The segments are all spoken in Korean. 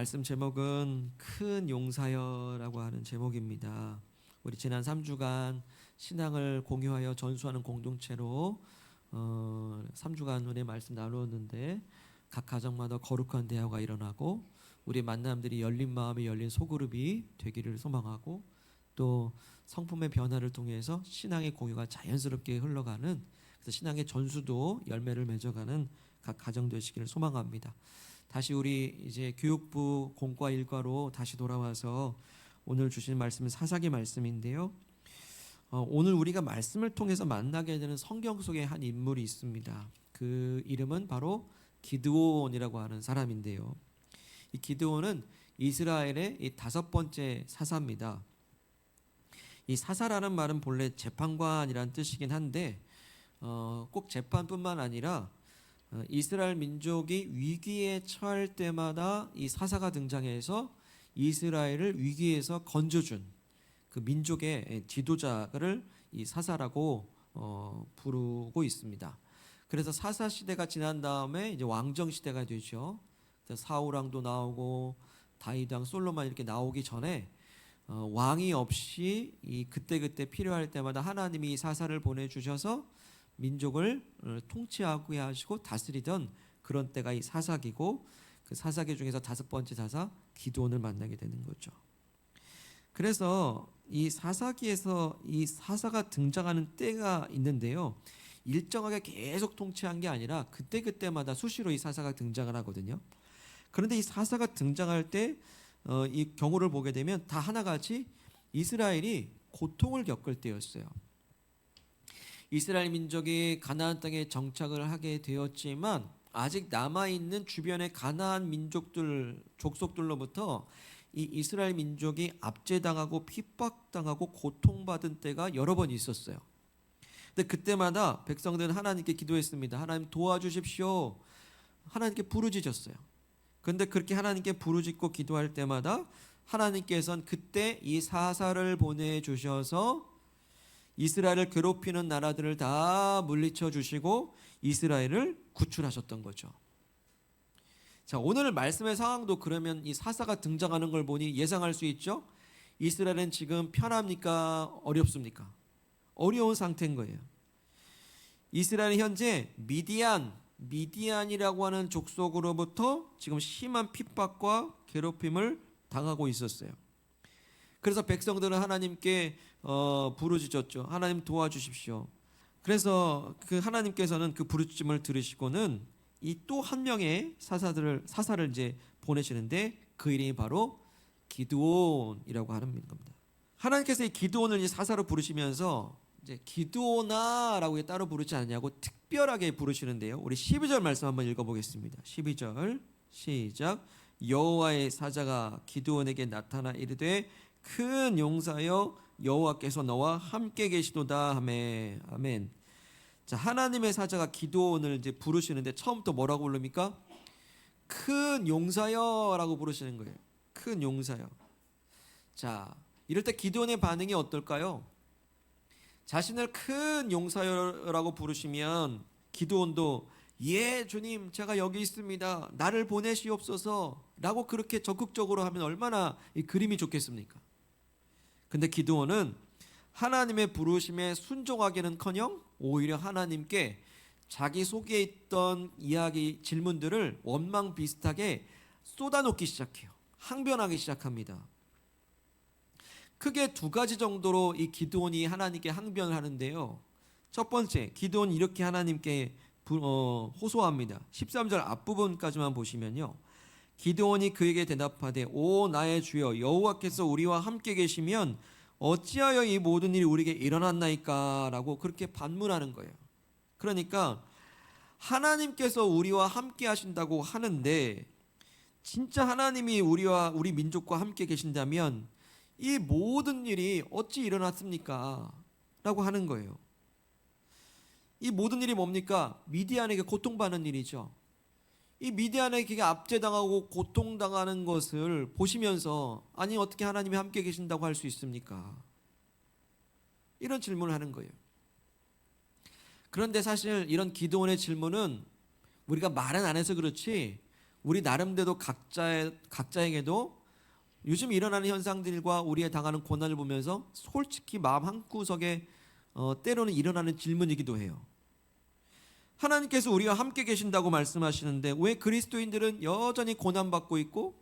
말씀 제목은 큰 용사여라고 하는 제목입니다. 우리 지난 3주간 신앙을 공유하여 전수하는 공동체로 3주간 우리 말씀 나누었는데 각 가정마다 거룩한 대화가 일어나고 우리 만남들이 열린 마음이 열린 소그룹이 되기를 소망하고 또 성품의 변화를 통해서 신앙의 공유가 자연스럽게 흘러가는 그래서 신앙의 전수도 열매를 맺어가는 각 가정 되시기를 소망합니다. 다시 우리 이제 교육부 공과 일과로 다시 돌아와서 오늘 주신 말씀은 사사기 말씀인데요. 오늘 우리가 말씀을 통해서 만나게 되는 성경 속에 한 인물이 있습니다. 그 이름은 바로 기드온이라고 하는 사람인데요. 이 기드온은 이스라엘의 이 5번째 사사입니다. 이 사사라는 말은 본래 재판관이라는 뜻이긴 한데 꼭 재판뿐만 아니라 이스라엘 민족이 위기에 처할 때마다 이 사사가 등장해서 이스라엘을 위기에서 건져준 그 민족의 지도자를 이 사사라고 부르고 있습니다. 그래서 사사 시대가 지난 다음에 이제 왕정 시대가 되죠. 사울 왕도 나오고 다윗 왕, 솔로몬 이렇게 나오기 전에 왕이 없이 이 그때 필요할 때마다 하나님이 사사를 보내주셔서 민족을 통치하게 하시고 다스리던 그런 때가 이 사사기고 그 사사기 중에서 5번째 사사 기드온을 만나게 되는 거죠. 그래서 이 사사기에서 이 사사가 등장하는 때가 있는데요. 일정하게 계속 통치한 게 아니라 그때마다 수시로 이 사사가 등장을 하거든요. 그런데 이 사사가 등장할 때 이 경우를 보게 되면 다 하나같이 이스라엘이 고통을 겪을 때였어요. 이스라엘 민족이 가나안 땅에 정착을 하게 되었지만 아직 남아있는 주변의 가나안 민족들, 족속들로부터 이 이스라엘 민족이 압제당하고 핍박당하고 고통받은 때가 여러 번 있었어요. 근데 그때마다 백성들은 하나님께 기도했습니다. 하나님 도와주십시오. 하나님께 부르짖었어요. 그런데 그렇게 하나님께 부르짖고 기도할 때마다 하나님께서는 그때 이 사사를 보내주셔서 이스라엘을 괴롭히는 나라들을 다 물리쳐 주시고 이스라엘을 구출하셨던 거죠. 자, 오늘 말씀의 상황도 그러면 이 사사가 등장하는 걸 보니 예상할 수 있죠. 이스라엘은 지금 편합니까? 어렵습니까? 어려운 상태인 거예요. 이스라엘은 현재 미디안이라고 하는 족속으로부터 지금 심한 핍박과 괴롭힘을 당하고 있었어요. 그래서 백성들은 하나님께 부르짖었죠. 하나님 도와주십시오. 그래서 그 하나님께서는 그 부르짖음을 들으시고는 이 또 한 명의 사사를 이제 보내시는데 그 이름이 바로 기드온이라고 하는 겁니다. 하나님께서 이 기드온을 이제 사사로 부르시면서 이제 기드온아라고 따로 부르지 않냐고 특별하게 부르시는데요. 우리 12절 말씀 한번 읽어보겠습니다. 12절 시작. 여호와의 사자가 기드온에게 나타나 이르되 큰 용사여 여호와께서 너와 함께 계시도다 하매. 아멘. 자, 하나님의 사자가 기드온을 이제 부르시는데 처음부터 뭐라고 부릅니까? 큰 용사여라고 부르시는 거예요. 큰 용사여. 자, 이럴 때 기드온의 반응이 어떨까요? 자신을 큰 용사여라고 부르시면 기드온도 예 주님 제가 여기 있습니다. 나를 보내시옵소서 라고 그렇게 적극적으로 하면 얼마나 이 그림이 좋겠습니까? 근데 기드온은 하나님의 부르심에 순종하기는커녕 오히려 하나님께 자기 속에 있던 이야기 질문들을 원망 비슷하게 쏟아놓기 시작해요. 항변하기 시작합니다. 크게 2가지 정도로 이 기드온이 하나님께 항변을 하는데요. 첫 번째, 기드온이 이렇게 하나님께 호소합니다. 13절 앞부분까지만 보시면요. 기드온이 그에게 대답하되 오 나의 주여 여호와께서 우리와 함께 계시면 어찌하여 이 모든 일이 우리에게 일어났나이까 라고 그렇게 반문하는 거예요. 그러니까 하나님께서 우리와 함께 하신다고 하는데 진짜 하나님이 우리 민족과 함께 계신다면 이 모든 일이 어찌 일어났습니까? 라고 하는 거예요. 이 모든 일이 뭡니까? 미디안에게 고통받는 일이죠. 이 미디안에게 압제당하고 고통당하는 것을 보시면서 아니 어떻게 하나님이 함께 계신다고 할 수 있습니까? 이런 질문을 하는 거예요. 그런데 사실 이런 기드온의 질문은 우리가 말은 안 해서 그렇지 우리 나름대로 각자에게도 요즘 일어나는 현상들과 우리의 당하는 고난을 보면서 솔직히 마음 한구석에 때로는 일어나는 질문이기도 해요. 하나님께서 우리와 함께 계신다고 말씀하시는데 왜 그리스도인들은 여전히 고난받고 있고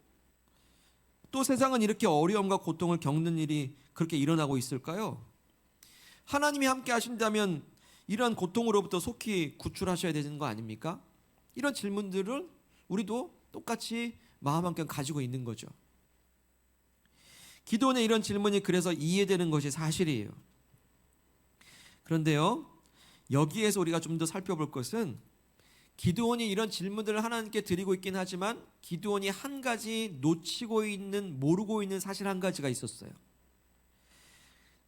또 세상은 이렇게 어려움과 고통을 겪는 일이 그렇게 일어나고 있을까요? 하나님이 함께 하신다면 이러한 고통으로부터 속히 구출하셔야 되는 거 아닙니까? 이런 질문들을 우리도 똑같이 마음 한켠 가지고 있는 거죠. 기도원의 이런 질문이 그래서 이해되는 것이 사실이에요. 그런데요, 여기에서 우리가 좀 더 살펴볼 것은 기드온이 이런 질문들을 하나님께 드리고 있긴 하지만 기드온이 한 가지 모르고 있는 사실 한 가지가 있었어요.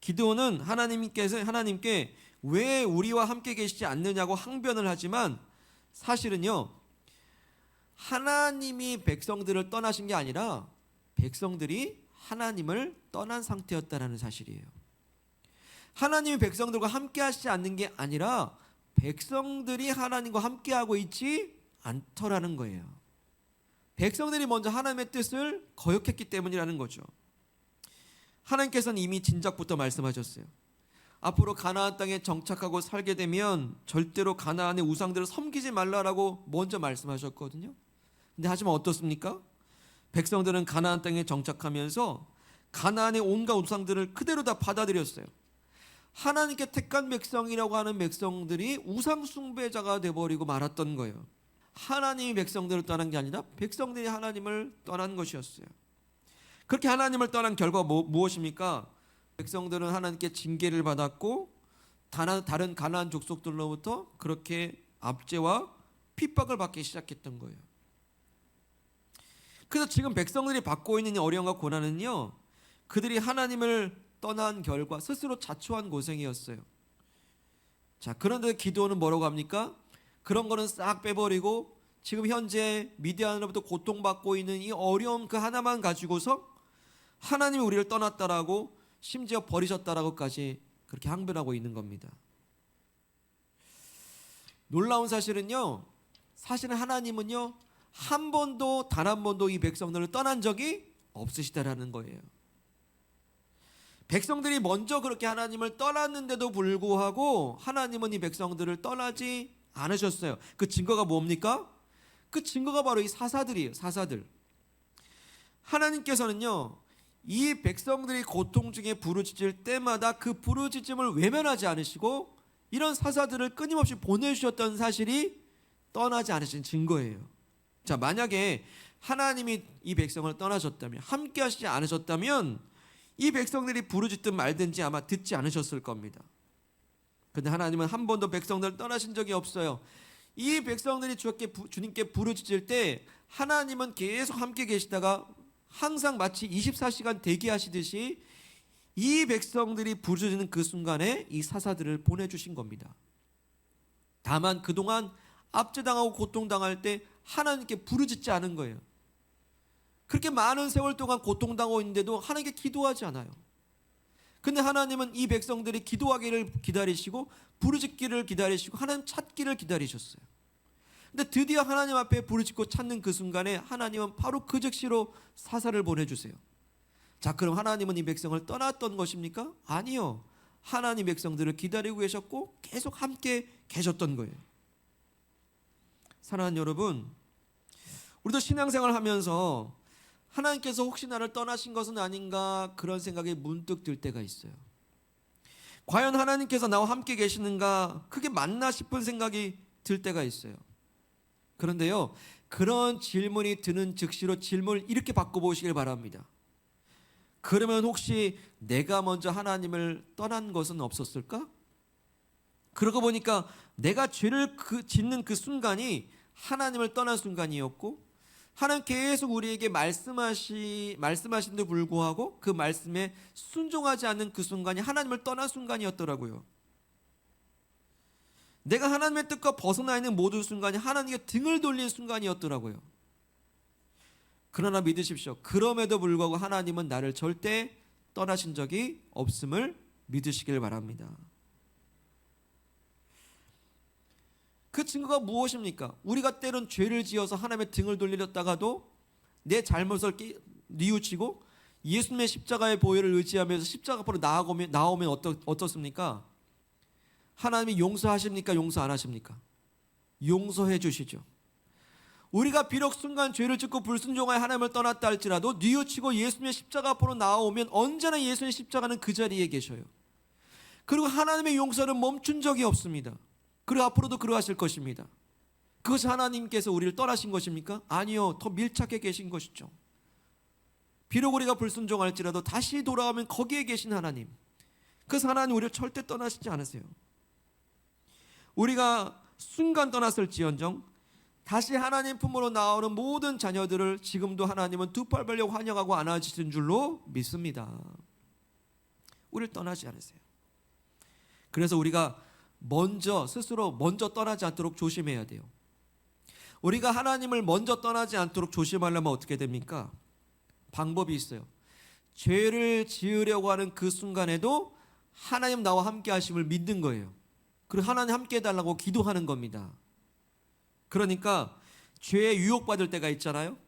기드온은 하나님께 왜 우리와 함께 계시지 않느냐고 항변을 하지만 사실은요, 하나님이 백성들을 떠나신 게 아니라 백성들이 하나님을 떠난 상태였다는 사실이에요. 하나님이 백성들과 함께 하시지 않는 게 아니라 백성들이 하나님과 함께하고 있지 않더라는 거예요. 백성들이 먼저 하나님의 뜻을 거역했기 때문이라는 거죠. 하나님께서는 이미 진작부터 말씀하셨어요. 앞으로 가나안 땅에 정착하고 살게 되면 절대로 가나안의 우상들을 섬기지 말라라고 먼저 말씀하셨거든요. 근데 하지만 어떻습니까? 백성들은 가나안 땅에 정착하면서 가나안의 온갖 우상들을 그대로 다 받아들였어요. 하나님께 택한 백성이라고 하는 백성들이 우상 숭배자가 되어버리고 말았던 거예요. 하나님이 백성들을 떠난 게 아니라 백성들이 하나님을 떠난 것이었어요. 그렇게 하나님을 떠난 결과 무엇입니까? 백성들은 하나님께 징계를 받았고 다른 가나안 족속들로부터 그렇게 압제와 핍박을 받기 시작했던 거예요. 그래서 지금 백성들이 받고 있는 어려움과 고난은요, 그들이 하나님을 떠난 결과 스스로 자초한 고생이었어요. 자, 그런데 기도는 뭐라고 합니까? 그런 거는 싹 빼버리고 지금 현재 미디안으로부터 고통받고 있는 이 어려움 그 하나만 가지고서 하나님이 우리를 떠났다라고 심지어 버리셨다라고까지 그렇게 항변하고 있는 겁니다. 놀라운 사실은요, 사실은 하나님은요 단 한 번도 이 백성들을 떠난 적이 없으시다라는 거예요. 백성들이 먼저 그렇게 하나님을 떠났는데도 불구하고 하나님은 이 백성들을 떠나지 않으셨어요. 그 증거가 뭡니까? 그 증거가 바로 이 사사들이에요. 사사들. 하나님께서는요, 이 백성들이 고통 중에 부르짖을 때마다 그 부르짖음을 외면하지 않으시고 이런 사사들을 끊임없이 보내주셨던 사실이 떠나지 않으신 증거예요. 자, 만약에 하나님이 이 백성을 떠나셨다면, 함께 하시지 않으셨다면 이 백성들이 부르짖든 말든지 아마 듣지 않으셨을 겁니다. 그런데 하나님은 한 번도 백성들을 떠나신 적이 없어요. 이 백성들이 주님께 부르짖을 때 하나님은 계속 함께 계시다가 항상 마치 24시간 대기하시듯이 이 백성들이 부르짖는 그 순간에 이 사사들을 보내주신 겁니다. 다만 그동안 압제당하고 고통당할 때 하나님께 부르짖지 않은 거예요. 그렇게 많은 세월 동안 고통당하고 있는데도 하나님께 기도하지 않아요. 근데 하나님은 이 백성들이 기도하기를 기다리시고 부르짖기를 기다리시고 하나님 찾기를 기다리셨어요. 근데 드디어 하나님 앞에 부르짖고 찾는 그 순간에 하나님은 바로 그 즉시로 사사를 보내주세요. 자, 그럼 하나님은 이 백성을 떠났던 것입니까? 아니요. 하나님 백성들을 기다리고 계셨고 계속 함께 계셨던 거예요. 사랑하는 여러분, 우리도 신앙생활을 하면서 하나님께서 혹시 나를 떠나신 것은 아닌가 그런 생각이 문득 들 때가 있어요. 과연 하나님께서 나와 함께 계시는가 그게 맞나 싶은 생각이 들 때가 있어요. 그런데요, 그런 질문이 드는 즉시로 질문을 이렇게 바꿔보시길 바랍니다. 그러면 혹시 내가 먼저 하나님을 떠난 것은 없었을까? 그러고 보니까 내가 죄를 짓는 그 순간이 하나님을 떠난 순간이었고 하나님 계속 우리에게 말씀하신데도 불구하고 그 말씀에 순종하지 않는 그 순간이 하나님을 떠난 순간이었더라고요. 내가 하나님의 뜻과 벗어나 있는 모든 순간이 하나님께 등을 돌린 순간이었더라고요. 그러나 믿으십시오. 그럼에도 불구하고 하나님은 나를 절대 떠나신 적이 없음을 믿으시길 바랍니다. 그 증거가 무엇입니까? 우리가 때론 죄를 지어서 하나님의 등을 돌리렸다가도 내 잘못을 뉘우치고 예수님의 십자가의 보혈을 의지하면서 십자가 앞으로 나오면 어떻습니까? 하나님이 용서하십니까? 용서 안 하십니까? 용서해 주시죠. 우리가 비록 순간 죄를 짓고 불순종하여 하나님을 떠났다 할지라도 뉘우치고 예수님의 십자가 앞으로 나오면 언제나 예수님의 십자가는 그 자리에 계셔요. 그리고 하나님의 용서는 멈춘 적이 없습니다. 그리고 앞으로도 그러하실 것입니다. 그것이 하나님께서 우리를 떠나신 것입니까? 아니요, 더 밀착해 계신 것이죠. 비록 우리가 불순종할지라도 다시 돌아오면 거기에 계신 하나님, 그래서 하나님 우리를 절대 떠나시지 않으세요. 우리가 순간 떠났을지언정 다시 하나님 품으로 나오는 모든 자녀들을 지금도 하나님은 두 팔 벌려 환영하고 안아주신 줄로 믿습니다. 우리를 떠나지 않으세요. 그래서 우리가 스스로 먼저 떠나지 않도록 조심해야 돼요. 우리가 하나님을 먼저 떠나지 않도록 조심하려면 어떻게 됩니까? 방법이 있어요. 죄를 지으려고 하는 그 순간에도 하나님 나와 함께 하심을 믿는 거예요. 그리고 하나님 함께 해달라고 기도하는 겁니다. 그러니까 죄에 유혹받을 때가 있잖아요.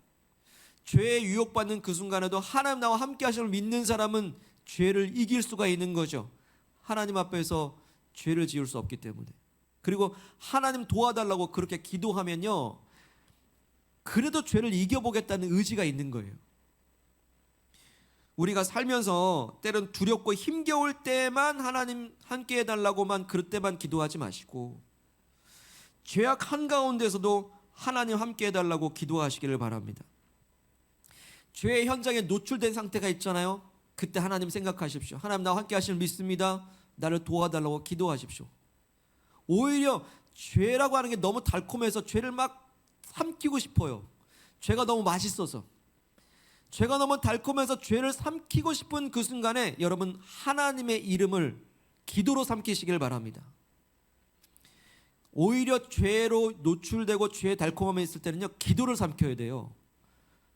죄에 유혹받는 그 순간에도 하나님 나와 함께 하심을 믿는 사람은 죄를 이길 수가 있는 거죠. 하나님 앞에서 죄를 지을 수 없기 때문에. 그리고 하나님 도와달라고 그렇게 기도하면요, 그래도 죄를 이겨보겠다는 의지가 있는 거예요. 우리가 살면서 때론 두렵고 힘겨울 때만 하나님 함께 해달라고만 그럴 때만 기도하지 마시고 죄악 한가운데서도 하나님 함께 해달라고 기도하시기를 바랍니다. 죄의 현장에 노출된 상태가 있잖아요. 그때 하나님 생각하십시오. 하나님 나와 함께 하시는 믿습니다. 나를 도와달라고 기도하십시오. 오히려 죄라고 하는 게 너무 달콤해서 죄를 막 삼키고 싶어요. 죄가 너무 맛있어서. 죄가 너무 달콤해서 죄를 삼키고 싶은 그 순간에 여러분 하나님의 이름을 기도로 삼키시길 바랍니다. 오히려 죄로 노출되고 죄의 달콤함에 있을 때는요, 기도를 삼켜야 돼요.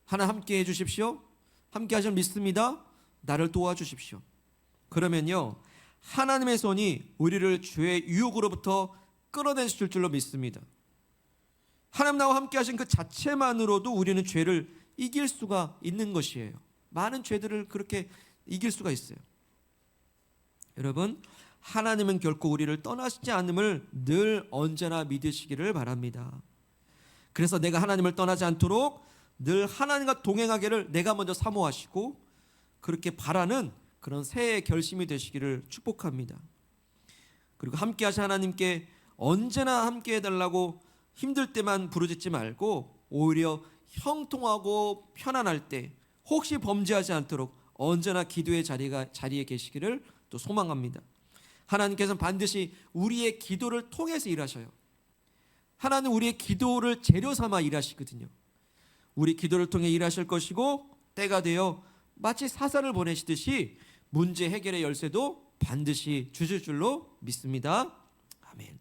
하나님 함께 해주십시오. 함께 하시면 믿습니다. 나를 도와주십시오. 그러면요, 하나님의 손이 우리를 죄의 유혹으로부터 끌어내실 줄로 믿습니다. 하나님 나와 함께 하신 그 자체만으로도 우리는 죄를 이길 수가 있는 것이에요. 많은 죄들을 그렇게 이길 수가 있어요. 여러분, 하나님은 결코 우리를 떠나시지 않음을 늘 언제나 믿으시기를 바랍니다. 그래서 내가 하나님을 떠나지 않도록 늘 하나님과 동행하기를 내가 먼저 사모하시고 그렇게 바라는 그런 새해 결심이 되시기를 축복합니다. 그리고 함께 하신 하나님께 언제나 함께 해달라고 힘들 때만 부르짖지 말고 오히려 형통하고 편안할 때 혹시 범죄하지 않도록 언제나 기도의 자리에 계시기를 또 소망합니다. 하나님께서는 반드시 우리의 기도를 통해서 일하셔요. 하나님 우리의 기도를 재료 삼아 일하시거든요. 우리 기도를 통해 일하실 것이고 때가 되어 마치 사사를 보내시듯이 문제 해결의 열쇠도 반드시 주실 줄로 믿습니다. 아멘.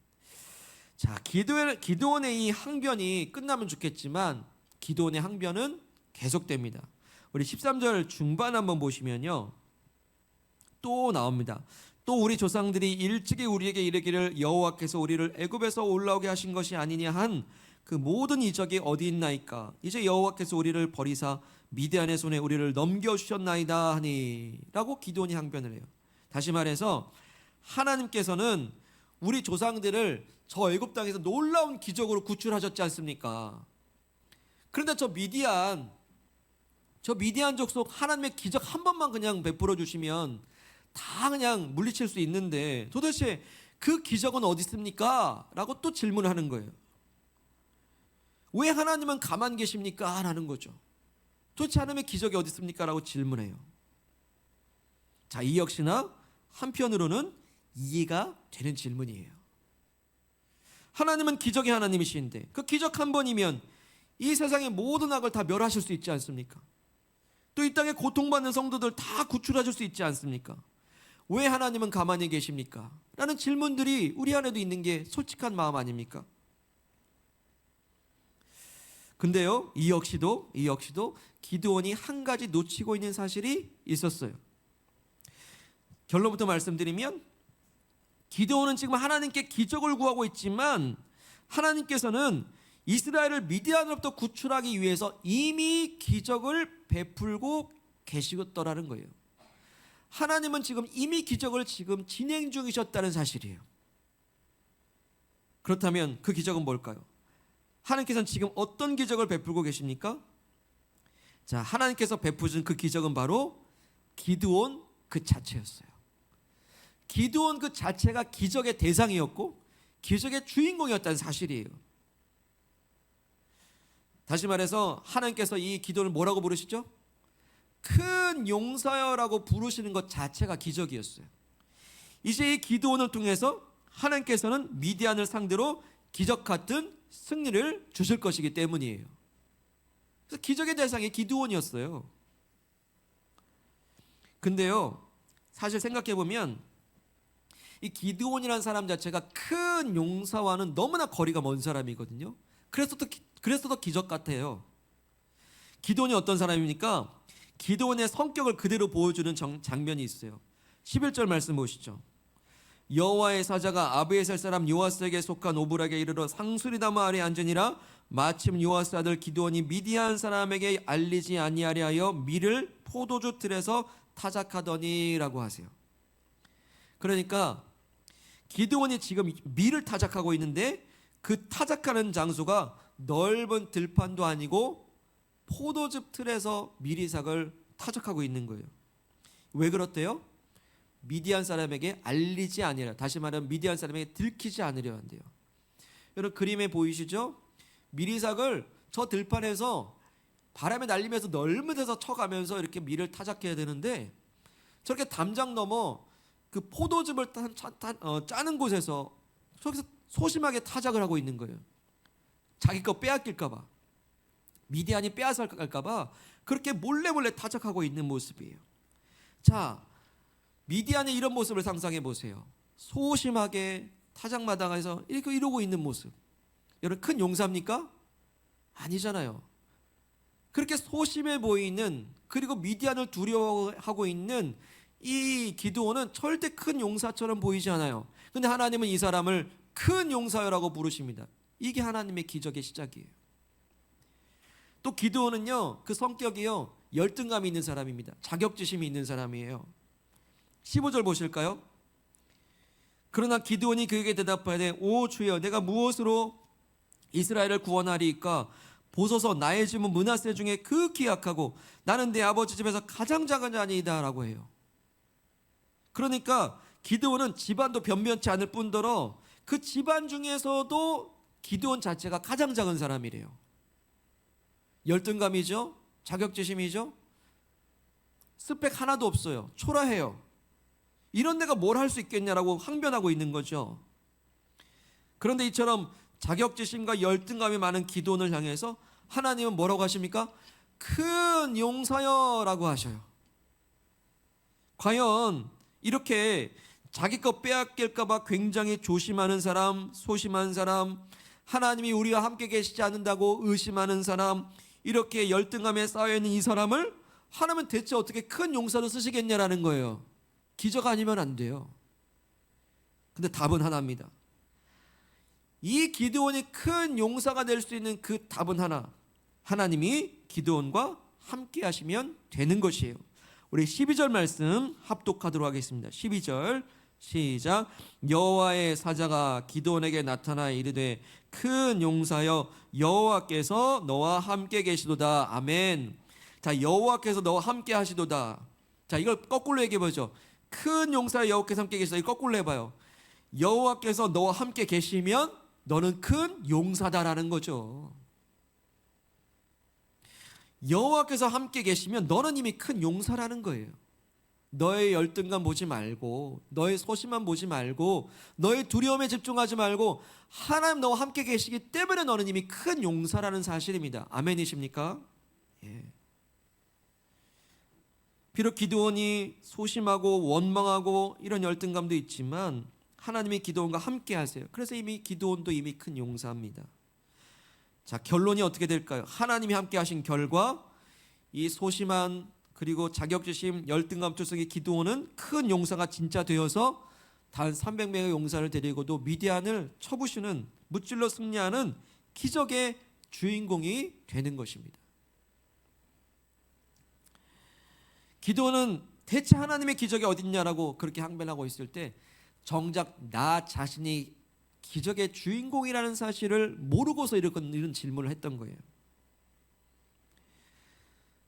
자, 기도원의 이 항변이 끝나면 좋겠지만 기도원의 항변은 계속됩니다. 우리 13절 중반 한번 보시면요, 또 나옵니다. 또 우리 조상들이 일찍이 우리에게 이르기를 여호와께서 우리를 애굽에서 올라오게 하신 것이 아니냐 한 그 모든 이적이 어디 있나이까. 이제 여호와께서 우리를 버리사 미디안의 손에 우리를 넘겨주셨나이다 하니 라고 기도원이 항변을 해요. 다시 말해서 하나님께서는 우리 조상들을 저 애굽 땅에서 놀라운 기적으로 구출하셨지 않습니까? 그런데 저 미디안 족속 하나님의 기적 한 번만 그냥 베풀어 주시면 다 그냥 물리칠 수 있는데 도대체 그 기적은 어디 있습니까? 라고 또 질문하는 거예요. 왜 하나님은 가만 계십니까? 라는 거죠. 도대체 하나님의 기적이 어디 있습니까? 라고 질문해요. 자, 이 역시나 한편으로는 이해가 되는 질문이에요. 하나님은 기적의 하나님이신데 그 기적 한 번이면 이 세상의 모든 악을 다 멸하실 수 있지 않습니까? 또 이 땅에 고통받는 성도들 다 구출하실 수 있지 않습니까? 왜 하나님은 가만히 계십니까? 라는 질문들이 우리 안에도 있는 게 솔직한 마음 아닙니까? 근데요, 이 역시도 기드온이 한 가지 놓치고 있는 사실이 있었어요. 결론부터 말씀드리면 기드온은 지금 하나님께 기적을 구하고 있지만 하나님께서는 이스라엘을 미디안으로부터 구출하기 위해서 이미 기적을 베풀고 계시더라는 거예요. 하나님은 지금 이미 기적을 지금 진행 중이셨다는 사실이에요. 그렇다면 그 기적은 뭘까요? 하나님께서는 지금 어떤 기적을 베풀고 계십니까? 자, 하나님께서 베푸신 그 기적은 바로 기드온 그 자체였어요. 기드온 그 자체가 기적의 대상이었고 기적의 주인공이었다는 사실이에요. 다시 말해서 하나님께서 이 기도를 뭐라고 부르시죠? 큰 용사여라고 부르시는 것 자체가 기적이었어요. 이제 이 기드온을 통해서 하나님께서는 미디안을 상대로 기적 같은 승리를 주실 것이기 때문이에요. 그래서 기적의 대상이 기드온이었어요. 근데요, 사실 생각해보면 이 기드온이라는 사람 자체가 큰 용사와는 너무나 거리가 먼 사람이거든요. 그래서 더 기적 같아요. 기드온이 어떤 사람입니까? 기드온의 성격을 그대로 보여주는 장면이 있어요. 11절 말씀 보시죠. 여호와의 사자가 아비에셀 사람 요아스에게 속한 오브락에 이르러 상수리나무 아래 앉으니라. 마침 요아스 아들 기드온이 미디안 사람에게 알리지 아니하려 하여 밀을 포도주 틀에서 타작하더니라고 하세요. 그러니까 기드온이 지금 밀을 타작하고 있는데 그 타작하는 장소가 넓은 들판도 아니고 포도즙 틀에서 미리삭을 타작하고 있는 거예요. 왜 그렇대요? 미디안 사람에게 알리지 아니하려, 다시 말하면 미디안 사람에게 들키지 않으려 한대요. 여러분 그림에 보이시죠? 미리삭을 저 들판에서 바람에 날리면서 넓은 데서 쳐가면서 이렇게 밀을 타작해야 되는데 저렇게 담장 넘어 그 포도즙을 짜는 곳에서 저기서 소심하게 타작을 하고 있는 거예요. 자기 거 빼앗길까 봐, 미디안이 빼앗을까 봐 그렇게 몰래 타작하고 있는 모습이에요. 자, 미디안의 이런 모습을 상상해 보세요. 소심하게 타작마당에서 이렇게 이러고 있는 모습. 여러분 큰 용사입니까? 아니잖아요. 그렇게 소심해 보이는, 그리고 미디안을 두려워하고 있는 이 기드온은 절대 큰 용사처럼 보이지 않아요. 근데 하나님은 이 사람을 큰 용사여라고 부르십니다. 이게 하나님의 기적의 시작이에요. 또 기드온은요, 그 성격이요, 열등감이 있는 사람입니다. 자격지심이 있는 사람이에요. 15절 보실까요? 그러나 기드온이 그에게 대답하되 오 주여, 내가 무엇으로 이스라엘을 구원하리이까? 보소서, 나의 집은 므낫세 중에 극히 약하고 나는 내 아버지 집에서 가장 작은 자니이다 라고 해요. 그러니까 기드온은 집안도 변변치 않을 뿐더러 그 집안 중에서도 기드온 자체가 가장 작은 사람이래요. 열등감이죠, 자격지심이죠, 스펙 하나도 없어요, 초라해요. 이런 데가 뭘 할 수 있겠냐라고 항변하고 있는 거죠. 그런데 이처럼 자격지심과 열등감이 많은 기드온을 향해서 하나님은 뭐라고 하십니까? 큰 용사여라고 하셔요. 과연 이렇게 자기 것 빼앗길까 봐 굉장히 조심하는 사람, 소심한 사람, 하나님이 우리와 함께 계시지 않는다고 의심하는 사람, 이렇게 열등감에 쌓여있는 이 사람을 하나님은 대체 어떻게 큰 용사로 쓰시겠냐라는 거예요. 기적 아니면 안 돼요. 근데 답은 하나입니다. 이 기드온이 큰 용사가 될 수 있는 그 답은 하나, 하나님이 기드온과 함께 하시면 되는 것이에요. 우리 12절 말씀 합독하도록 하겠습니다. 12절 시작. 여호와의 사자가 기드온에게 나타나 이르되 큰 용사여, 여호와께서 너와 함께 계시도다. 아멘. 자, 여호와께서 너와 함께 하시도다. 자, 이걸 거꾸로 얘기해 보죠. 큰 용사여, 여호와께서 함께 계시다. 이거 거꾸로 해봐요. 여호와께서 너와 함께 계시면 너는 큰 용사다라는 거죠. 여호와께서 함께 계시면 너는 이미 큰 용사라는 거예요. 너의 열등감 보지 말고, 너의 소심함 보지 말고, 너의 두려움에 집중하지 말고, 하나님 너와 함께 계시기 때문에 너는 이미 큰 용사라는 사실입니다. 아멘이십니까? 예. 비록 기드온이 소심하고 원망하고 이런 열등감도 있지만 하나님이 기드온과 함께 하세요. 그래서 이미 기드온도 이미 큰 용사입니다. 자, 결론이 어떻게 될까요? 하나님이 함께 하신 결과 이 소심한, 그리고 자격지심, 열등감 투성이 기드온은 큰 용사가 진짜 되어서 단 300명의 용사를 데리고도 미디안을 쳐부시는, 무찔러 승리하는 기적의 주인공이 되는 것입니다. 기도는 대체 하나님의 기적이 어딨냐라고 그렇게 항변하고 있을 때 정작 나 자신이 기적의 주인공이라는 사실을 모르고서 이런 질문을 했던 거예요.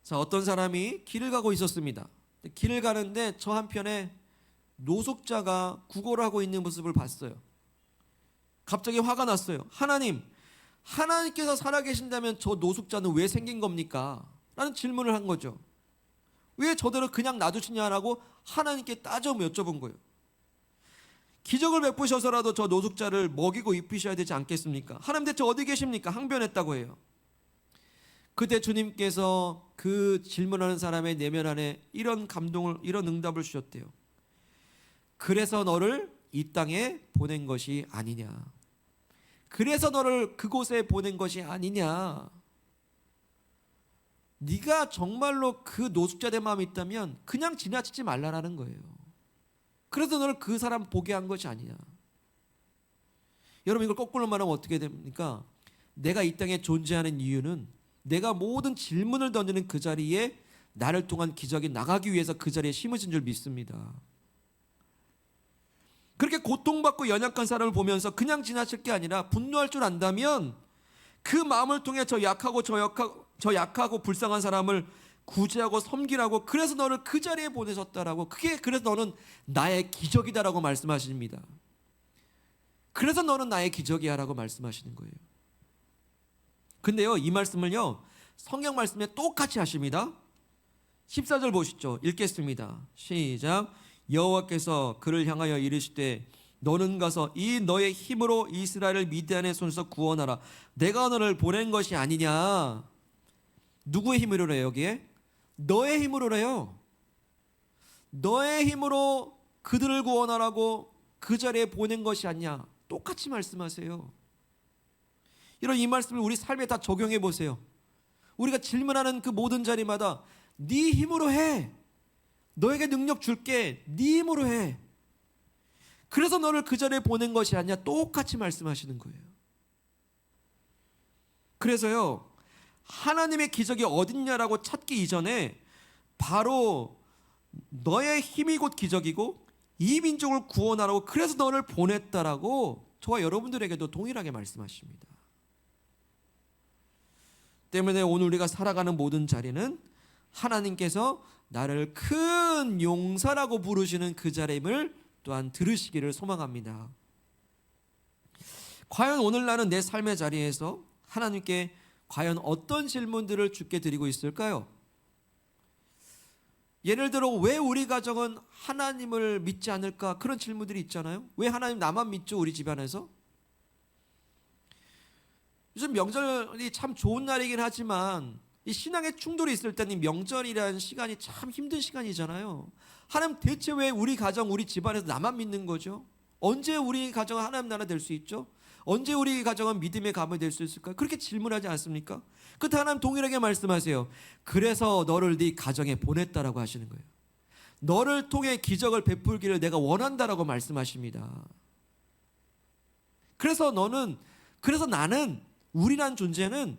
자, 어떤 사람이 길을 가고 있었습니다. 길을 가는데 저 한편에 노숙자가 구걸을 하고 있는 모습을 봤어요. 갑자기 화가 났어요. 하나님께서 살아계신다면 저 노숙자는 왜 생긴 겁니까? 라는 질문을 한 거죠. 왜 저들을 그냥 놔두시냐라고 하나님께 따져 여쭤본 거예요. 기적을 베푸셔서라도 저 노숙자를 먹이고 입히셔야 되지 않겠습니까? 하나님 대체 어디 계십니까? 항변했다고 해요. 그때 주님께서 그 질문하는 사람의 내면 안에 이런 응답을 주셨대요. 그래서 너를 이 땅에 보낸 것이 아니냐. 그래서 너를 그곳에 보낸 것이 아니냐. 네가 정말로 그 노숙자 된 마음이 있다면 그냥 지나치지 말라라는 거예요. 그래서 너를 그 사람 보게 한 것이 아니냐. 여러분, 이걸 거꾸로 말하면 어떻게 됩니까? 내가 이 땅에 존재하는 이유는 내가 모든 질문을 던지는 그 자리에 나를 통한 기적이 나가기 위해서 그 자리에 심어진 줄 믿습니다. 그렇게 고통받고 연약한 사람을 보면서 그냥 지나칠 게 아니라 분노할 줄 안다면 그 마음을 통해 저 약하고 불쌍한 사람을 구제하고 섬기라고, 그래서 너를 그 자리에 보내셨다라고, 그래서 너는 나의 기적이다라고 말씀하십니다. 그래서 너는 나의 기적이야라고 말씀하시는 거예요. 근데요, 이 말씀을요 성경 말씀에 똑같이 하십니다. 14절 보시죠. 읽겠습니다. 시작. 여호와께서 그를 향하여 이르시되 너는 가서 이 너의 힘으로 이스라엘을 미디안의 손에서 구원하라. 내가 너를 보낸 것이 아니냐. 누구의 힘으로래요? 여기에 너의 힘으로래요. 너의 힘으로 그들을 구원하라고 그 자리에 보낸 것이 아니냐. 똑같이 말씀하세요. 이런 이 말씀을 우리 삶에 다 적용해 보세요. 우리가 질문하는 그 모든 자리마다 네 힘으로 해. 너에게 능력 줄게. 네 힘으로 해. 그래서 너를 그 자리에 보낸 것이 아니냐. 똑같이 말씀하시는 거예요. 그래서요, 하나님의 기적이 어딨냐라고 찾기 이전에 바로 너의 힘이 곧 기적이고 이 민족을 구원하라고, 그래서 너를 보냈다라고 저와 여러분들에게도 동일하게 말씀하십니다. 때문에 오늘 우리가 살아가는 모든 자리는 하나님께서 나를 큰 용사라고 부르시는 그 자리임을 또한 들으시기를 소망합니다. 과연 오늘 나는 내 삶의 자리에서 하나님께 과연 어떤 질문들을 주께 드리고 있을까요? 예를 들어 왜 우리 가정은 하나님을 믿지 않을까? 그런 질문들이 있잖아요. 왜 하나님 나만 믿죠? 우리 집안에서? 요즘 명절이 참 좋은 날이긴 하지만 이 신앙의 충돌이 있을 때는 이 명절이라는 시간이 참 힘든 시간이잖아요. 하나님 대체 왜 우리 가정, 우리 집안에서 나만 믿는 거죠? 언제 우리 가정은 하나님 나라 될 수 있죠? 언제 우리 가정은 믿음의 가문이 될 수 있을까요? 그렇게 질문하지 않습니까? 그때 하나님 동일하게 말씀하세요. 그래서 너를 네 가정에 보냈다라고 하시는 거예요. 너를 통해 기적을 베풀기를 내가 원한다라고 말씀하십니다. 그래서 나는, 우리란 존재는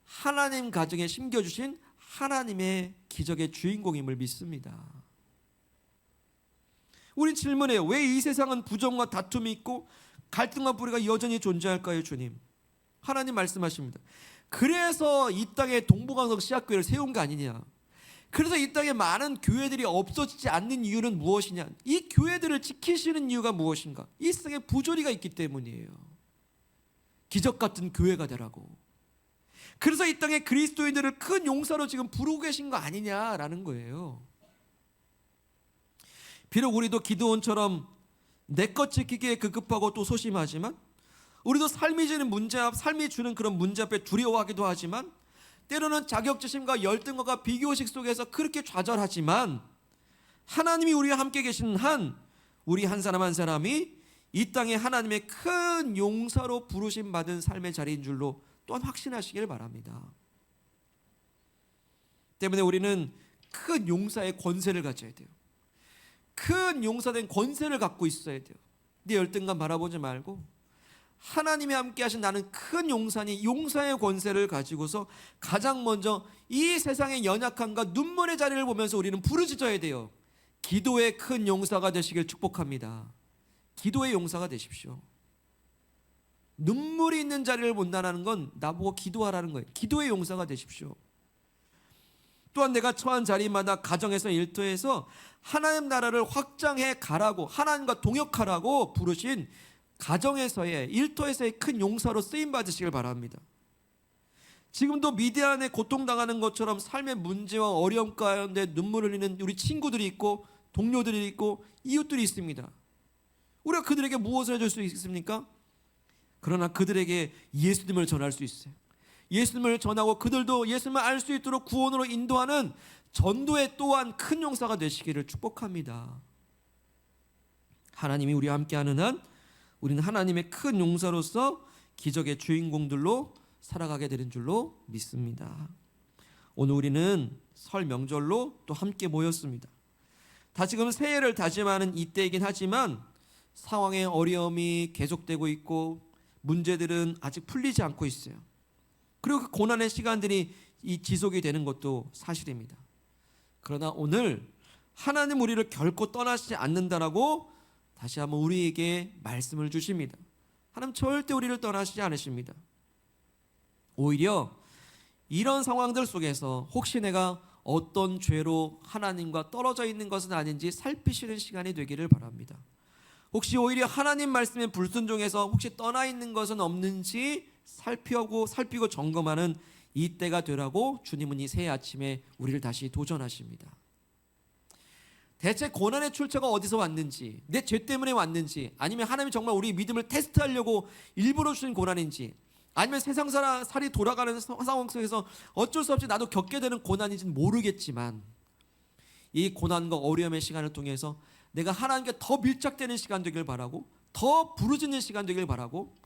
하나님 가정에 심겨주신 하나님의 기적의 주인공임을 믿습니다. 우린 질문해요. 왜 이 세상은 부정과 다툼이 있고 갈등과 불의가 여전히 존재할까요, 주님? 하나님 말씀하십니다. 그래서 이 땅에 동부강석 시학교회를 세운 거 아니냐. 그래서 이 땅에 많은 교회들이 없어지지 않는 이유는 무엇이냐. 이 교회들을 지키시는 이유가 무엇인가. 이 세상에 부조리가 있기 때문이에요. 기적 같은 교회가 되라고. 그래서 이 땅에 그리스도인들을 큰 용사로 지금 부르고 계신 거 아니냐라는 거예요. 비록 우리도 기드온처럼 내 것 지키기에 급급하고 또 소심하지만, 우리도 삶이 주는 그런 문제 앞에 두려워하기도 하지만, 때로는 자격지심과 열등과 비교식 속에서 그렇게 좌절하지만, 하나님이 우리와 함께 계신 우리 한 사람 한 사람이 이 땅에 하나님의 큰 용사로 부르심 받은 삶의 자리인 줄로 또한 확신하시길 바랍니다. 때문에 우리는 큰 용사의 권세를 가져야 돼요. 큰 용사된 권세를 갖고 있어야 돼요. 네 열등감 바라보지 말고 하나님이 함께 하신 나는 큰 용사니 용사의 권세를 가지고서 가장 먼저 이 세상의 연약함과 눈물의 자리를 보면서 우리는 부르짖어야 돼요. 기도의 큰 용사가 되시길 축복합니다. 기도의 용사가 되십시오. 눈물이 있는 자리를 본다는 건 나보고 기도하라는 거예요. 기도의 용사가 되십시오. 또한 내가 처한 자리마다 가정에서 일터에서 하나님 나라를 확장해 가라고, 하나님과 동역하라고 부르신 가정에서의 일터에서의 큰 용사로 쓰임 받으시길 바랍니다. 지금도 미디안에 고통당하는 것처럼 삶의 문제와 어려움 가운데 눈물을 흘리는 우리 친구들이 있고 동료들이 있고 이웃들이 있습니다. 우리가 그들에게 무엇을 해줄 수 있습니까? 그러나 그들에게 예수님을 전할 수 있어요. 예수님을 전하고 그들도 예수님을 알 수 있도록 구원으로 인도하는 전도의 또한 큰 용사가 되시기를 축복합니다. 하나님이 우리와 함께하는 한 우리는 하나님의 큰 용사로서 기적의 주인공들로 살아가게 되는 줄로 믿습니다. 오늘 우리는 설 명절로 또 함께 모였습니다. 다시금 새해를 다짐하는 이때이긴 하지만 상황의 어려움이 계속되고 있고 문제들은 아직 풀리지 않고 있어요. 그리고 그 고난의 시간들이 지속이 되는 것도 사실입니다. 그러나 오늘 하나님 우리를 결코 떠나시지 않는다라고 다시 한번 우리에게 말씀을 주십니다. 하나님 절대 우리를 떠나시지 않으십니다. 오히려 이런 상황들 속에서 혹시 내가 어떤 죄로 하나님과 떨어져 있는 것은 아닌지 살피시는 시간이 되기를 바랍니다. 혹시 오히려 하나님 말씀에 불순종해서 혹시 떠나 있는 것은 없는지 살피고 점검하는 이때가 되라고 주님은 이 새해 아침에 우리를 다시 도전하십니다. 대체 고난의 출처가 어디서 왔는지, 내 죄 때문에 왔는지, 아니면 하나님이 정말 우리 믿음을 테스트하려고 일부러 주신 고난인지, 아니면 세상 살이 돌아가는 상황 속에서 어쩔 수 없이 나도 겪게 되는 고난인지는 모르겠지만 이 고난과 어려움의 시간을 통해서 내가 하나님께 더 밀착되는 시간 되길 바라고, 더 부르짖는 시간 되길 바라고,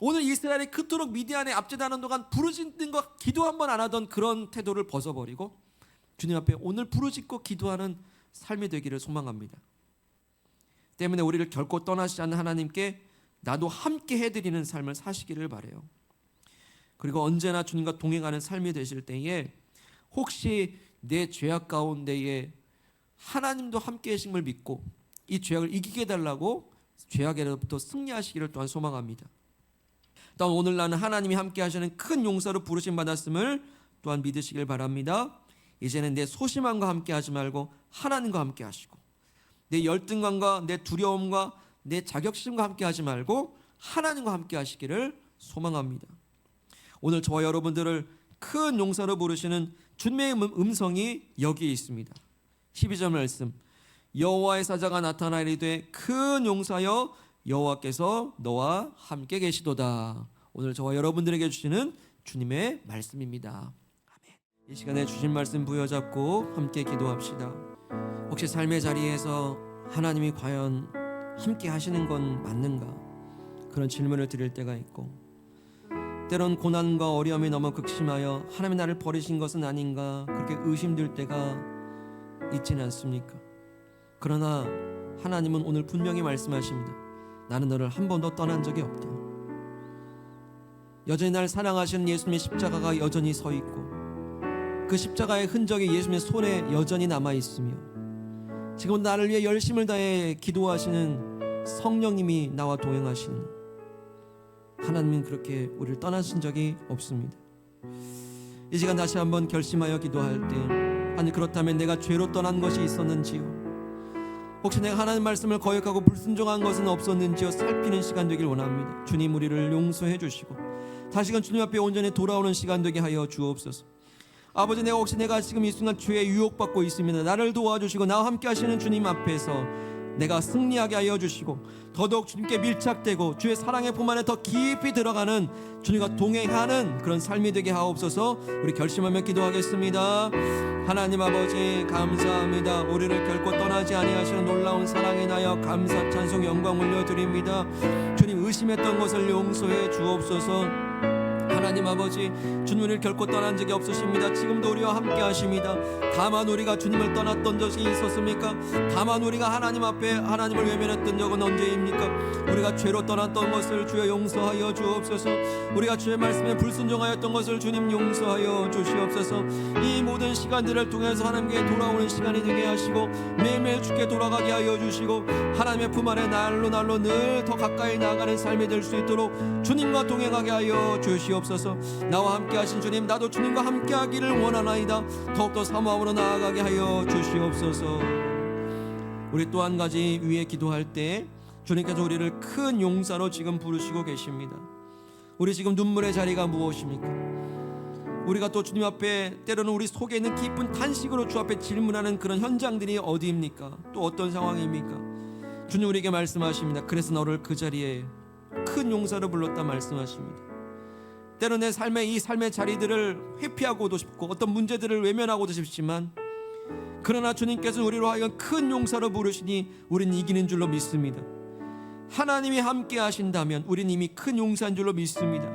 오늘 이스라엘이 그토록 미디안에 압제당하는 동안 부르짖는 것, 기도 한 번 안 하던 그런 태도를 벗어버리고 주님 앞에 오늘 부르짖고 기도하는 삶이 되기를 소망합니다. 때문에 우리를 결코 떠나시지 않는 하나님께 나도 함께 해드리는 삶을 사시기를 바라요. 그리고 언제나 주님과 동행하는 삶이 되실 때에 혹시 내 죄악 가운데에 하나님도 함께 계심을 믿고 이 죄악을 이기게 해달라고 죄악에로부터 승리하시기를 또한 소망합니다. 또한 오늘 나는 하나님이 함께 하시는 큰 용사로 부르심 받았음을 또한 믿으시길 바랍니다. 이제는 내 소심함과 함께 하지 말고 하나님과 함께 하시고, 내 열등감과 내 두려움과 내 자격심과 함께 하지 말고 하나님과 함께 하시기를 소망합니다. 오늘 저와 여러분들을 큰 용사로 부르시는 주님의 음성이 여기에 있습니다. 12절 말씀, 여호와의 사자가 나타나리되 큰 용사여 여호와께서 너와 함께 계시도다. 오늘 저와 여러분들에게 주시는 주님의 말씀입니다. 아멘. 이 시간에 주신 말씀 부여잡고 함께 기도합시다. 혹시 삶의 자리에서 하나님이 과연 함께 하시는 건 맞는가? 그런 질문을 드릴 때가 있고, 때론 고난과 어려움이 너무 극심하여 하나님이 나를 버리신 것은 아닌가 그렇게 의심될 때가 있지는 않습니까? 그러나 하나님은 오늘 분명히 말씀하십니다. 나는 너를 한 번도 떠난 적이 없다. 여전히 나를 사랑하시는 예수님의 십자가가 여전히 서 있고 그 십자가의 흔적이 예수님의 손에 여전히 남아 있으며 지금 나를 위해 열심을 다해 기도하시는 성령님이 나와 동행하시는 하나님은 그렇게 우리를 떠나신 적이 없습니다. 이 시간 다시 한번 결심하여 기도할 때, 아니 그렇다면 내가 죄로 떠난 것이 있었는지요? 혹시 내가 하나님 말씀을 거역하고 불순종한 것은 없었는지요? 살피는 시간 되길 원합니다. 주님 우리를 용서해 주시고 다시금 주님 앞에 온전히 돌아오는 시간 되게 하여 주옵소서. 아버지, 내가 지금 이 순간 죄에 유혹받고 있습니다. 나를 도와주시고 나와 함께 하시는 주님 앞에서 내가 승리하게 하여 주시고 더더욱 주님께 밀착되고 주의 사랑의 품 안에 더 깊이 들어가는 주님과 동행하는 그런 삶이 되게 하옵소서. 우리 결심하며 기도하겠습니다. 하나님 아버지 감사합니다. 우리를 결코 떠나지 아니하시는 놀라운 사랑에 나여 감사 찬송 영광 올려드립니다. 주님 의심했던 것을 용서해 주옵소서. 하나님 아버지, 주님을 결코 떠난 적이 없으십니다. 지금도 우리와 함께 하십니다. 다만 우리가 주님을 떠났던 적이 있었습니까? 다만 우리가 하나님 앞에 하나님을 외면했던 적은 언제입니까? 우리가 죄로 떠났던 것을 주여 용서하여 주옵소서. 우리가 주의 말씀에 불순종하였던 것을 주님 용서하여 주시옵소서. 이 모든 시간들을 통해서 하나님께 돌아오는 시간이 되게 하시고 매일매일 주께 돌아가게 하여 주시고 하나님의 품 안에 날로 늘 더 가까이 나아가는 삶이 될 수 있도록 주님과 동행하게 하여 주시옵소서. 나와 함께 하신 주님, 나도 주님과 함께 하기를 원하나이다. 더욱더 사모함으로 나아가게 하여 주시옵소서. 우리 또 한 가지 위에 기도할 때 주님께서 우리를 큰 용사로 지금 부르시고 계십니다. 우리 지금 눈물의 자리가 무엇입니까? 우리가 또 주님 앞에 때로는 우리 속에 있는 깊은 탄식으로 주 앞에 질문하는 그런 현장들이 어디입니까? 또 어떤 상황입니까? 주님 우리에게 말씀하십니다. 그래서 너를 그 자리에 큰 용사로 불렀다 말씀하십니다. 때로 내 삶의 이 삶의 자리들을 회피하고도 싶고 어떤 문제들을 외면하고도 싶지만, 그러나 주님께서 우리로 하여금 큰 용사로 부르시니 우린 이기는 줄로 믿습니다. 하나님이 함께 하신다면 우린 이미 큰 용사인 줄로 믿습니다.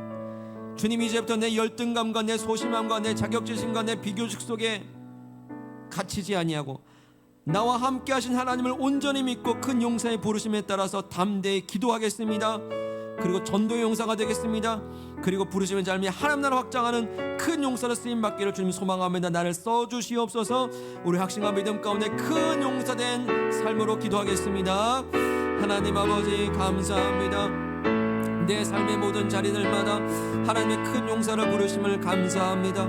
주님, 이제부터 내 열등감과 내 소심함과 내 자격지심과 내 비교식 속에 갇히지 아니하고 나와 함께 하신 하나님을 온전히 믿고 큰 용사의 부르심에 따라서 담대히 기도하겠습니다. 그리고 전도의 용사가 되겠습니다. 그리고 부르심의 삶이 하나님 나라 확장하는 큰 용사로 쓰임받기를 주님 소망합니다. 나를 써주시옵소서. 우리 확신과 믿음 가운데 큰 용사된 삶으로 기도하겠습니다. 하나님 아버지 감사합니다. 내 삶의 모든 자리들마다 하나님의 큰 용사를 부르심을 감사합니다.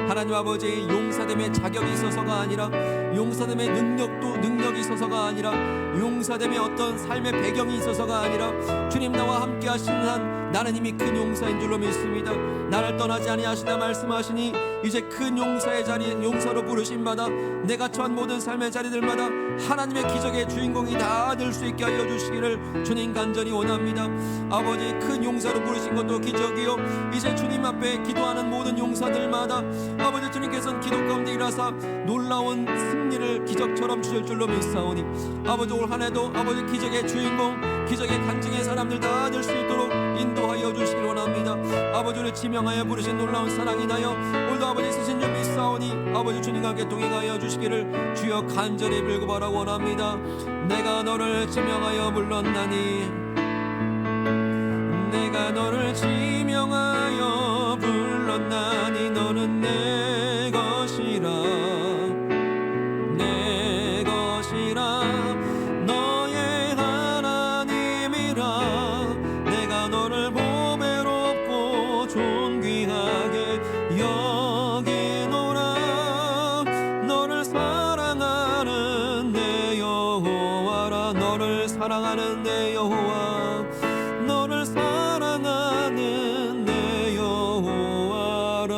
하나님 아버지, 용사됨의 자격이 있어서가 아니라, 용사됨의 능력이 있어서가 아니라, 용사됨의 어떤 삶의 배경이 있어서가 아니라, 주님 나와 함께 하시는 한 나는 이미 큰 용사인 줄로 믿습니다. 나를 떠나지 아니하시다 말씀하시니 이제 큰 용사의 자리에 용사로 부르심마다 내가 처한 모든 삶의 자리들마다 하나님의 기적의 주인공이 다 될 수 있게 하여 주시기를 주님 간절히 원합니다. 아버지, 큰 용사로 부르신 것도 기적이요, 이제 주님 앞에 기도하는 모든 용사들마다 아버지 주님께서는 기도 가운데 일하사 놀라운 승리를 기적처럼 주실 줄로 믿사오니 아버지, 올 한 해도 아버지 기적의 주인공, 기적의 간증의 사람들 다 될 수 있도록 인도하여 주시길 원합니다. 아버지, 우리 지명하여 부르신 놀라운 사랑이 나여 오늘도 아버지 쓰신 줄 믿사오니 아버지 주님과 함께 동행하여 주시기를 주여 간절히 빌고바라 원합니다. 내가 너를 지명하여 불렀나니, 내가 너를 지명하여 불렀나니 너는 내 것이라, 내 것이라, 너의 하나님이라. 내가 너를 보배롭고 존귀하게 여기노라. 너를 사랑하는 내 여호와라. 너를 사랑하는 내 여호와, 너를 사랑하는 내 여호와라.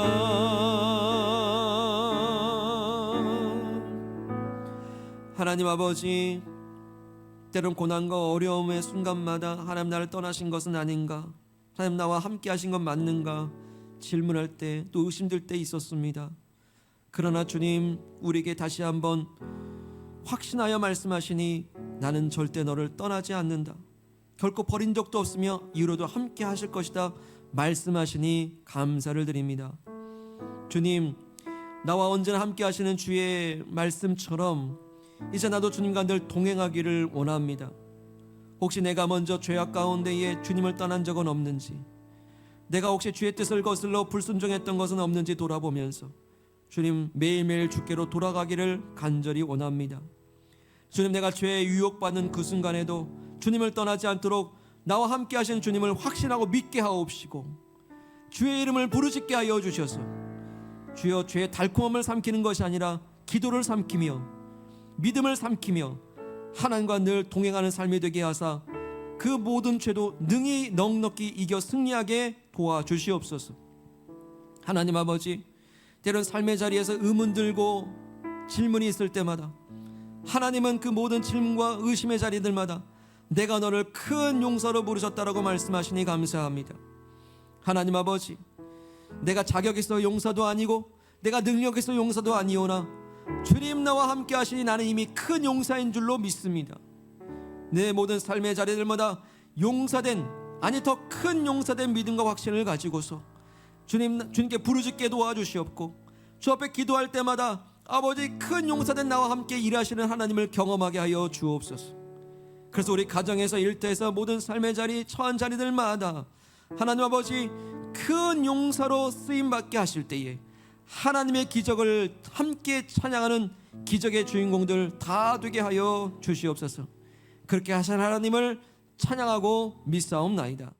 하나님 아버지, 때론 고난과 어려움의 순간마다 하나님 나를 떠나신 것은 아닌가, 하나님 나와 함께 하신 건 맞는가 질문할 때, 또 의심될 때 있었습니다. 그러나 주님 우리에게 다시 한번 확신하여 말씀하시니 나는 절대 너를 떠나지 않는다, 결코 버린 적도 없으며 이후로도 함께 하실 것이다 말씀하시니 감사를 드립니다. 주님, 나와 언제나 함께 하시는 주의 말씀처럼 이제 나도 주님과 늘 동행하기를 원합니다. 혹시 내가 먼저 죄악 가운데에 주님을 떠난 적은 없는지, 내가 혹시 주의 뜻을 거슬러 불순종했던 것은 없는지 돌아보면서 주님 매일매일 주께로 돌아가기를 간절히 원합니다. 주님, 내가 죄에 유혹받는 그 순간에도 주님을 떠나지 않도록 나와 함께 하시는 주님을 확신하고 믿게 하옵시고, 주의 이름을 부르짖게 하여 주셔서 주여 죄의 달콤함을 삼키는 것이 아니라 기도를 삼키며 믿음을 삼키며 하나님과 늘 동행하는 삶이 되게 하사 그 모든 죄도 능히 넉넉히 이겨 승리하게 도와주시옵소서. 하나님 아버지, 때론 삶의 자리에서 의문 들고 질문이 있을 때마다 하나님은 그 모든 질문과 의심의 자리들마다 내가 너를 큰 용사로 부르셨다라고 말씀하시니 감사합니다. 하나님 아버지, 내가 자격 있어 용사도 아니고 내가 능력 있어 용사도 아니오나 주님 나와 함께 하시니 나는 이미 큰 용사인 줄로 믿습니다. 내 모든 삶의 자리들마다 용사된, 아니 더 큰 용사된 믿음과 확신을 가지고서 주님께 부르짖게 도와주시옵고, 주 앞에 기도할 때마다 아버지 큰 용사된 나와 함께 일하시는 하나님을 경험하게 하여 주옵소서. 그래서 우리 가정에서, 일터에서, 모든 삶의 자리, 처한 자리들마다 하나님 아버지 큰 용사로 쓰임받게 하실 때에 하나님의 기적을 함께 찬양하는 기적의 주인공들 다 되게 하여 주시옵소서. 그렇게 하신 하나님을 찬양하고 믿사옵나이다.